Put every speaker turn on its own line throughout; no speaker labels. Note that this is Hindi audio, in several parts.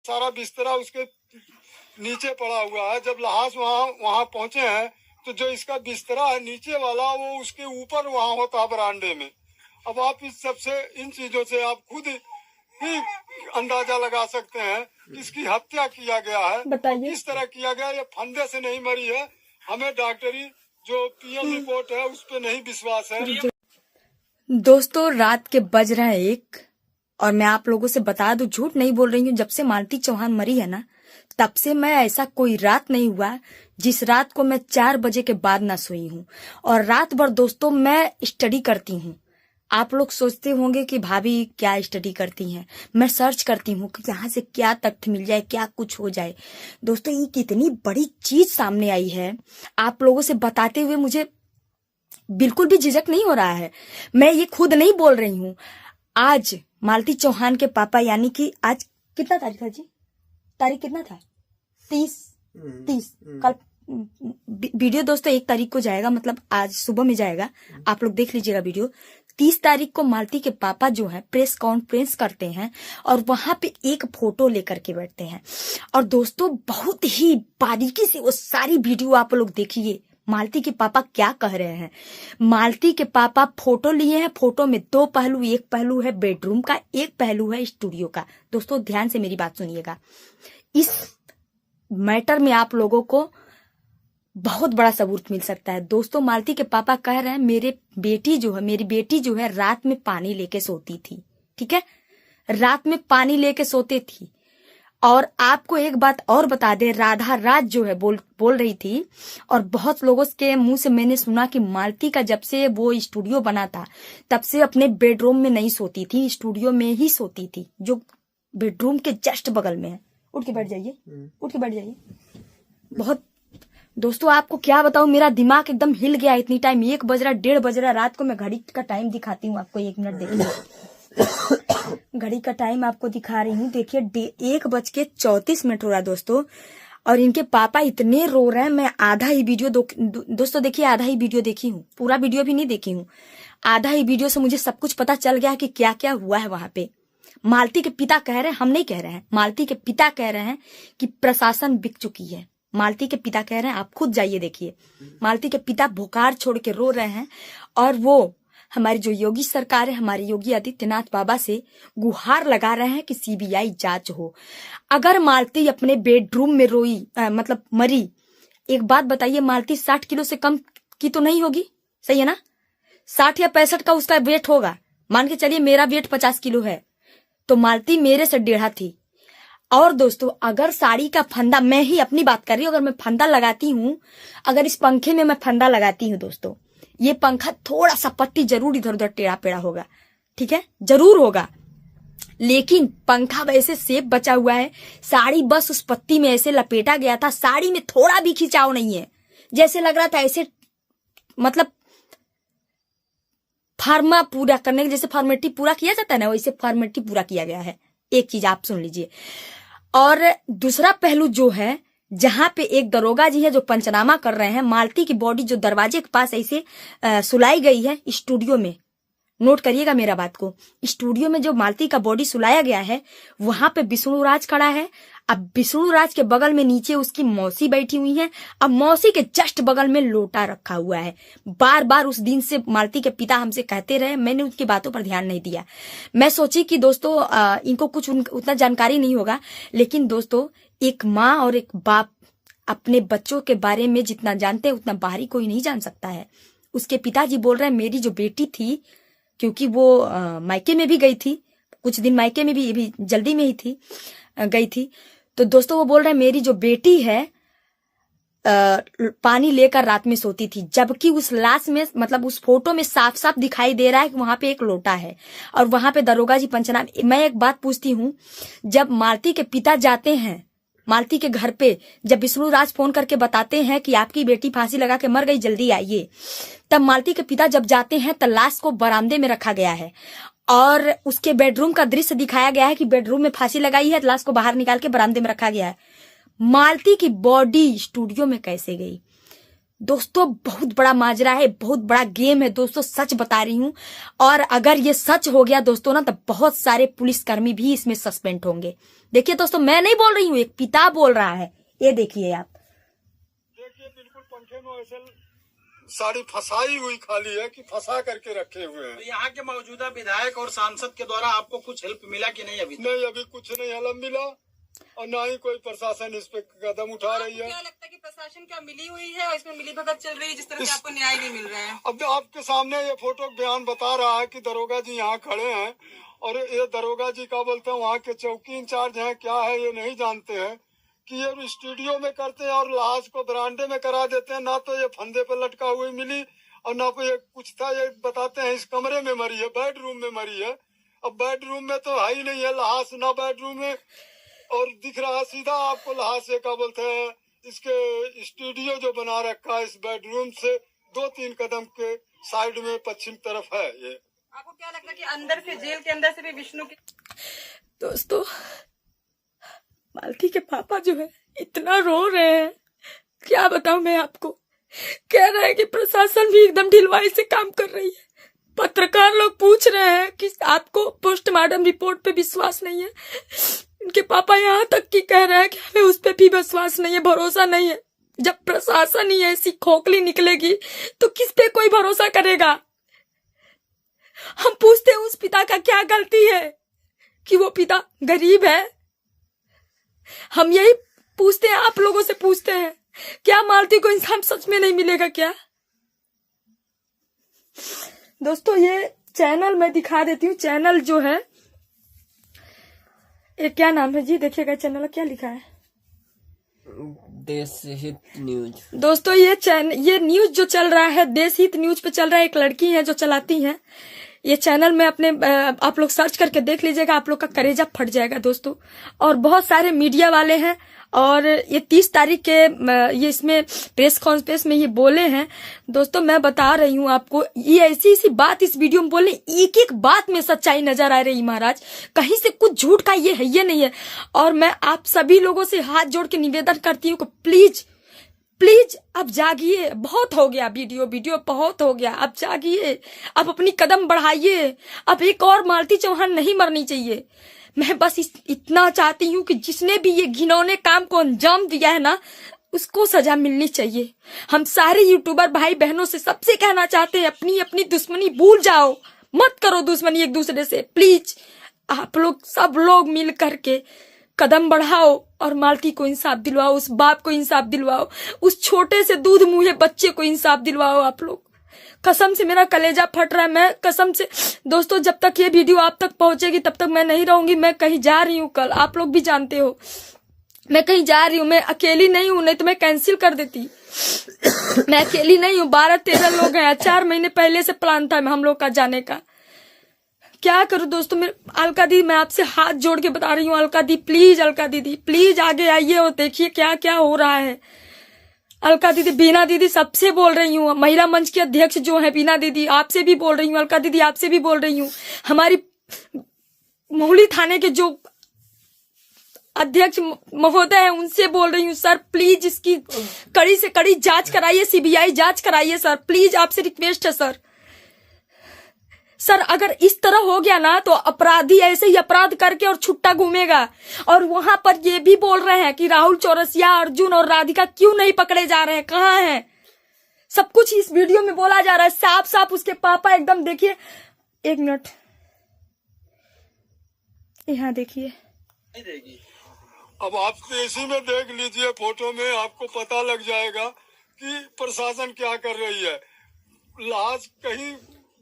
सारा बिस्तरा उसके नीचे पड़ा हुआ है। जब लहास वहाँ पहुंचे हैं तो जो इसका बिस्तरा है नीचे वाला वो उसके ऊपर वहाँ होता है बरामदे में। अब आप इस सबसे इन चीजों से आप खुद ही अंदाजा लगा सकते हैं कि इसकी हत्या किया गया है।
बताइए
किस तरह किया गया, ये फंदे से नहीं मरी है। हमें डॉक्टरी जो पीएम रिपोर्ट है उस पर नहीं विश्वास है।
दोस्तों रात के बज रहे हैं 1 और मैं आप लोगों से बता दूं, झूठ नहीं बोल रही हूँ। जब से मालती चौहान मरी है ना, तब से मैं ऐसा कोई रात नहीं हुआ जिस रात को मैं 4 बजे के बाद ना सोई हूँ। और रात भर दोस्तों मैं स्टडी करती हूँ। आप लोग सोचते होंगे कि भाभी क्या स्टडी करती हैं। मैं सर्च करती हूँ कि यहाँ से क्या तथ्य मिल जाए, क्या कुछ हो जाए। दोस्तों ये कितनी बड़ी चीज सामने आई है, आप लोगों से बताते हुए मुझे बिल्कुल भी झिझक नहीं हो रहा है। मैं ये खुद नहीं बोल रही हूँ। आज मालती चौहान के पापा, यानी कि आज कितना तारीख था जी, तारीख कितना था, 30 कल वीडियो दोस्तों 1 तारीख को जाएगा, मतलब आज सुबह में जाएगा। आप लोग देख लीजिएगा वीडियो। 30 तारीख को मालती के पापा जो है प्रेस कॉन्फ्रेंस करते हैं और वहां पे एक फोटो लेकर के बैठते हैं। और दोस्तों बहुत ही बारीकी से वो सारी वीडियो आप लोग देखिए, मालती के पापा क्या कह रहे हैं। मालती के पापा फोटो लिए हैं। फोटो में 2 पहलू, एक पहलू है बेडरूम का, एक पहलू है स्टूडियो का। दोस्तों ध्यान से मेरी बात सुनिएगा। इस मैटर में आप लोगों को बहुत बड़ा सबूत मिल सकता है। दोस्तों मालती के पापा कह रहे हैं मेरी बेटी जो है रात में पानी लेके सोती थी। ठीक है, रात में पानी लेके सोते थी। और आपको एक बात और बता दे, राधा राज जो है बोल रही थी, और बहुत लोगों के मुंह से मैंने सुना कि मालती का जब से वो स्टूडियो बना था तब से अपने बेडरूम में नहीं सोती थी, स्टूडियो में ही सोती थी, जो बेडरूम के जस्ट बगल में है। उठ के बैठ जाइए, उठ के बैठ जाइए। बहुत दोस्तों आपको क्या बताऊं, मेरा दिमाग एकदम हिल गया। इतनी टाइम 1 बज रहा, 1:30 बज रहा रात को। मैं घड़ी का टाइम दिखाती हूँ आपको, 1 मिनट देखिए। घड़ी का टाइम आपको दिखा रही हूँ, देखिए 1:34 हो रहा दोस्तों। और इनके पापा इतने रो रहे हैं। मैं आधा ही वीडियो दोस्तों देखिए, आधा ही वीडियो देखी हूँ, पूरा वीडियो भी नहीं देखी हूँ। आधा ही वीडियो से मुझे सब कुछ पता चल गया कि क्या क्या हुआ है वहां पे। मालती के पिता कह रहे हैं, हम नहीं कह रहे हैं, मालती के पिता कह रहे हैं कि प्रशासन बिक चुकी है। मालती के पिता कह रहे हैं, आप खुद जाइए देखिए। मालती के पिता भुकार छोड़ के रो रहे हैं। और वो हमारी जो योगी सरकार है, हमारे योगी आदित्यनाथ बाबा से गुहार लगा रहे हैं कि सीबीआई जांच हो। अगर मालती अपने बेडरूम में रोई मतलब मरी, एक बात बताइए, मालती 60 किलो से कम की तो नहीं होगी, सही है ना? 60 या 65 का उसका वेट होगा। मान के चलिए मेरा वेट 50 किलो है, तो मालती मेरे से 1.5 थी। और दोस्तों अगर साड़ी का फंदा, मैं ही अपनी बात कर रही हूँ, अगर मैं फंदा लगाती हूँ, अगर इस पंखे में मैं फंदा लगाती हूँ दोस्तों, ये पंखा थोड़ा सा पट्टी जरूर इधर उधर टेढ़ा पेढ़ा होगा, ठीक है, जरूर होगा, लेकिन पंखा वैसे सेफ बचा हुआ है। साड़ी बस उस पत्ती में ऐसे लपेटा गया था, साड़ी में थोड़ा भी खिंचाव नहीं है। जैसे लग रहा था ऐसे, मतलब फार्मा पूरा करने के जैसे फॉर्मेलिटी पूरा किया जाता है ना, वैसे फॉर्मेलिटी पूरा किया गया है। एक चीज आप सुन लीजिए। और दूसरा पहलू जो है, जहां पे एक दरोगा जी है जो पंचनामा कर रहे हैं, मालती की बॉडी जो दरवाजे के पास ऐसे सुलाई गई है स्टूडियो में, नोट करिएगा मेरा बात को, स्टूडियो में जो मालती का बॉडी सुलाया गया है वहां पे विष्णु राज खड़ा है। अब विष्णु राज के बगल में नीचे उसकी मौसी बैठी हुई है। अब मौसी के जस्ट बगल में लोटा रखा हुआ है। बार बार उस दिन से मालती के पिता हमसे कहते रहे, मैंने उनकी बातों पर ध्यान नहीं दिया। मैं सोची कि दोस्तों इनको कुछ उतना जानकारी नहीं होगा, लेकिन दोस्तों एक माँ और एक बाप अपने बच्चों के बारे में जितना जानते हैं उतना बाहरी कोई नहीं जान सकता है। उसके पिताजी बोल रहे हैं मेरी जो बेटी थी, क्योंकि वो मायके में भी गई थी, कुछ दिन मायके में भी जल्दी में ही थी गई थी, तो दोस्तों वो बोल रहे हैं मेरी जो बेटी है पानी लेकर रात में सोती थी। जबकि उस लाश में, मतलब उस फोटो में साफ साफ दिखाई दे रहा है कि वहां पे एक लोटा है और वहां पे दरोगा जी पंचनामा। मैं एक बात पूछती हूँ, जब मालती के पिता जाते हैं मालती के घर पे, जब विष्णु राज फोन करके बताते हैं कि आपकी बेटी फांसी लगा के मर गई, जल्दी आइए, तब मालती के पिता जब जाते हैं तो लाश को बरामदे में रखा गया है और उसके बेडरूम का दृश्य दिखाया गया है कि बेडरूम में फांसी लगाई है, लाश को बाहर निकाल के बरामदे में रखा गया है। मालती की बॉडी स्टूडियो में कैसे गई? दोस्तों बहुत बड़ा माजरा है, बहुत बड़ा गेम है दोस्तों, सच बता रही हूं। और अगर ये सच हो गया दोस्तों ना, तो बहुत सारे पुलिसकर्मी भी इसमें सस्पेंड होंगे। देखिए दोस्तों, मैं नहीं बोल रही हूँ, एक पिता बोल रहा है। ये देखिए आप,
देखिए बिल्कुल पंखे में ऐसे साड़ी फंसाई हुई खाली है कि फंसा करके रखे हुए हैं।
तो यहाँ के मौजूदा विधायक और सांसद के द्वारा आपको कुछ हेल्प मिला कि नहीं?
नहीं, अभी कुछ नहीं हेल्प मिला और ना ही कोई प्रशासन इस पे कदम उठा रही है।
क्या लगता है कि प्रशासन क्या मिली हुई है और इसमें मिली भगत चल रही है, जिस तरह से आपको न्याय नहीं मिल रहा है?
अब आपके सामने ये फोटो बयान बता रहा है कि दरोगा जी यहाँ खड़े हैं और ये दरोगा जी का बोलते हैं वहाँ के चौकी इंचार्ज हैं, क्या है ये नहीं जानते हैं कि ये स्टूडियो में करते हैं और लाश को बरामदे में करा देते हैं। ना तो ये फंदे पे लटका हुई मिली और ना कोई कुछ था। ये बताते हैं इस कमरे में मरी है, बेडरूम में मरी है। अब बेडरूम में तो है ही नहीं है लाश, ना बेडरूम में और दिख रहा सीधा आपको लाश। ये क्या बोलते हैं, इसके स्टूडियो जो बना रखा है इस बेडरूम से 2-3 कदम के साइड में पश्चिम तरफ है। ये
आपको क्या लगता है कि अंदर से, जेल के अंदर से भी विष्णु के
दोस्तों मालती के पापा जो है इतना रो रहे हैं, क्या बताऊं मैं आपको। कह रहे हैं कि प्रशासन भी एकदम ढिलवाई से काम कर रही है। पत्रकार लोग पूछ रहे हैं कि आपको पोस्टमार्टम रिपोर्ट पे विश्वास नहीं है। इनके पापा यहाँ तक कि कह रहे हैं कि हमें उस पे भी विश्वास नहीं है, भरोसा नहीं है। जब प्रशासन ही ऐसी खोखली निकलेगी तो किस पे कोई भरोसा करेगा। हम पूछते हैं उस पिता का क्या गलती है कि वो पिता गरीब है। हम यही पूछते हैं, आप लोगों से पूछते हैं, क्या मालती को इंसान सच में नहीं मिलेगा क्या? दोस्तों ये चैनल मैं दिखा देती हूँ। चैनल जो है, ये क्या नाम है जी, देखिएगा चैनल क्या लिखा है,
देश हित न्यूज।
दोस्तों ये न्यूज जो चल रहा है देश हित न्यूज पे चल रहा है। एक लड़की है जो चलाती है ये चैनल में। अपने आप लोग सर्च करके देख लीजिएगा, आप लोग का कलेजा फट जाएगा दोस्तों। और बहुत सारे मीडिया वाले हैं और ये 30 तारीख के ये इसमें प्रेस कॉन्फ्रेंस में ये बोले हैं। दोस्तों मैं बता रही हूँ आपको, ये ऐसी बात इस वीडियो में बोले, एक एक बात में सच्चाई नजर आ रही महाराज, कहीं से कुछ झूठ का ये है ये नहीं है। और मैं आप सभी लोगों से हाथ जोड़ के निवेदन करती हूँ कि प्लीज प्लीज अब जागिए, बहुत हो गया वीडियो बहुत हो गया, अब जागिए, अब अपनी कदम बढ़ाइए। अब एक और मालती चौहान नहीं मरनी चाहिए। मैं बस इतना चाहती हूँ कि जिसने भी ये घिनौने काम को अंजाम दिया है ना, उसको सजा मिलनी चाहिए। हम सारे यूट्यूबर भाई बहनों से सबसे कहना चाहते हैं, अपनी अपनी दुश्मनी भूल जाओ, मत करो दुश्मनी एक दूसरे से। प्लीज आप लोग सब लोग मिल करके कदम बढ़ाओ और मालती को इंसाफ दिलवाओ, उस बाप को इंसाफ दिलवाओ, उस छोटे से दूध मुँहे बच्चे को इंसाफ दिलवाओ। आप लोग, कसम से मेरा कलेजा फट रहा है। मैं कसम से दोस्तों, जब तक ये वीडियो आप तक पहुंचेगी तब तक मैं नहीं रहूंगी। मैं कहीं जा रही हूँ कल, आप लोग भी जानते हो मैं कहीं जा रही हूँ। मैं अकेली नहीं हूँ, नहीं तो मैं कैंसिल कर देती। मैं अकेली नहीं हूँ, 12-13 लोग हैं। 4 महीने पहले से प्लान था हम लोग का जाने का। क्या करूं दोस्तों, मेरे अलका दी, मैं आपसे हाथ जोड़ के बता रही हूँ, अलका दी प्लीज, अलका दीदी प्लीज आगे आइए और देखिए क्या क्या हो रहा है। अलका दीदी, बीना दीदी, सबसे बोल रही हूँ। महिला मंच की अध्यक्ष जो है बीना दीदी, आपसे भी बोल रही हूँ। अलका दीदी आपसे भी बोल रही हूँ। हमारी मोहली थाने के जो अध्यक्ष महोदय है उनसे बोल रही हूँ, सर प्लीज इसकी कड़ी से कड़ी जांच कराइए, सीबीआई जांच कराइए सर, प्लीज आपसे रिक्वेस्ट है सर। सर अगर इस तरह हो गया ना तो अपराधी ऐसे ही अपराध करके और छुट्टा घूमेगा। और वहां पर ये भी बोल रहे हैं कि राहुल चौरसिया, अर्जुन और राधिका क्यों नहीं पकड़े जा रहे हैं, कहाँ हैं? सब कुछ इस वीडियो में बोला जा रहा है साफ साफ। उसके पापा एकदम, देखिए 1 मिनट, यहाँ देखिए।
अब आप इसी में देख लीजिए, फोटो में आपको पता लग जाएगा कि प्रशासन क्या कर रही है। लाश कहीं,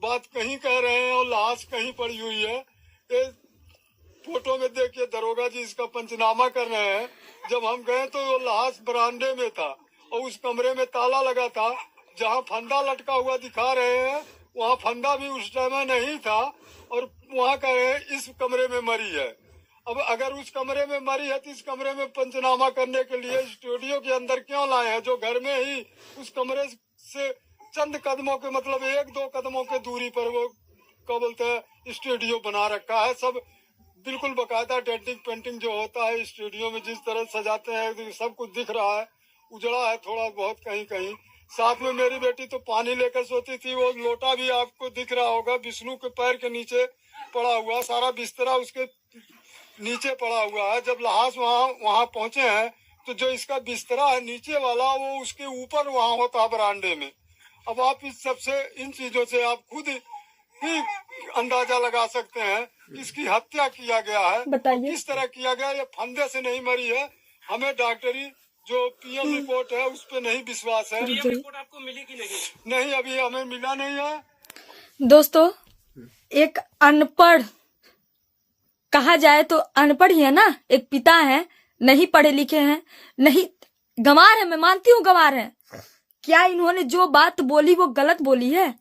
बात कहीं कह रहे हैं और लाश कहीं पड़ी हुई है। ये फोटो में देखिए, दरोगा जी इसका पंचनामा कर रहे हैं। जब हम गए तो वो लाश बरामदे में था और उस कमरे में ताला लगा था। जहाँ फंदा लटका हुआ दिखा रहे हैं वहाँ फंदा भी उस टाइम नहीं था और वहाँ कह रहे हैं इस कमरे में मरी है। अब अगर उस कमरे में मरी है तो इस कमरे में पंचनामा करने के लिए स्टूडियो के अंदर क्यों लाए हैं, जो घर में ही उस कमरे से चंद कदमों के, मतलब 1-2 कदमों के दूरी पर वो क्या बोलते हैं स्टूडियो बना रखा है। सब बिल्कुल बकायदा डेंटिंग पेंटिंग जो होता है स्टूडियो में जिस तरह सजाते हैं, सब कुछ दिख रहा है। उजड़ा है थोड़ा बहुत कहीं कहीं। साथ में मेरी बेटी तो पानी लेकर सोती थी, वो लोटा भी आपको दिख रहा होगा विष्णु के पैर के नीचे पड़ा हुआ। सारा बिस्तरा उसके नीचे पड़ा हुआ है। जब लहास वहाँ पहुंचे हैं तो जो इसका बिस्तरा है नीचे वाला वो उसके ऊपर वहाँ होता है बरामदे में। अब आप इस सबसे इन चीजों से आप खुद ही अंदाजा लगा सकते हैं कि इसकी हत्या किया गया है।
बताइए।
किस तरह किया गया, ये फंदे से नहीं मरी है। हमें डॉक्टरी जो पीएम रिपोर्ट है उस पर नहीं विश्वास है।
पीएम रिपोर्ट आपको मिली कि नहीं?
नहीं, अभी हमें मिला नहीं है।
दोस्तों, एक अनपढ़, कहा जाए तो अनपढ़ ही है ना, एक पिता है, नहीं पढ़े लिखे हैं, नहीं, गंवार है, मैं मानती हूँ गंवार है। क्या इन्होंने जो बात बोली वो गलत बोली है?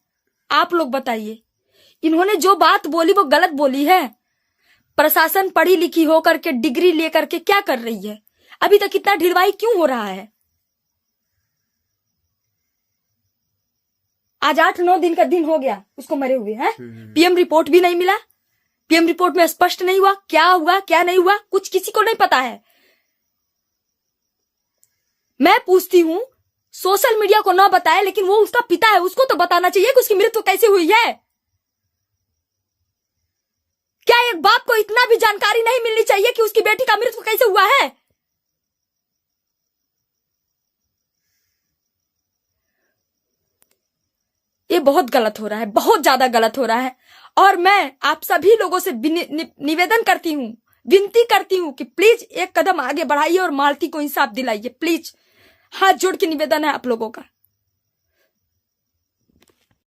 आप लोग बताइए, इन्होंने जो बात बोली वो गलत बोली है? प्रशासन पढ़ी लिखी होकर के डिग्री लेकर के क्या कर रही है? अभी तक इतना ढिलवाई क्यों हो रहा है? आज 8-9 दिन का दिन हो गया उसको मरे हुए हैं। पीएम रिपोर्ट भी नहीं मिला। पीएम रिपोर्ट में स्पष्ट नहीं हुआ क्या हुआ क्या नहीं हुआ, कुछ किसी को नहीं पता है। मैं पूछती हूं, सोशल मीडिया को ना बताए, लेकिन वो उसका पिता है, उसको तो बताना चाहिए कि उसकी मृत्यु कैसे हुई है। क्या एक बाप को इतना भी जानकारी नहीं मिलनी चाहिए कि उसकी बेटी का मृत्यु कैसे हुआ है? ये बहुत गलत हो रहा है, बहुत ज्यादा गलत हो रहा है। और मैं आप सभी लोगों से निवेदन करती हूँ, विनती करती हूँ कि प्लीज एक कदम आगे बढ़ाइए और मालती को इंसाफ दिलाइए। प्लीज हाथ जोड़ के निवेदन है आप लोगों का।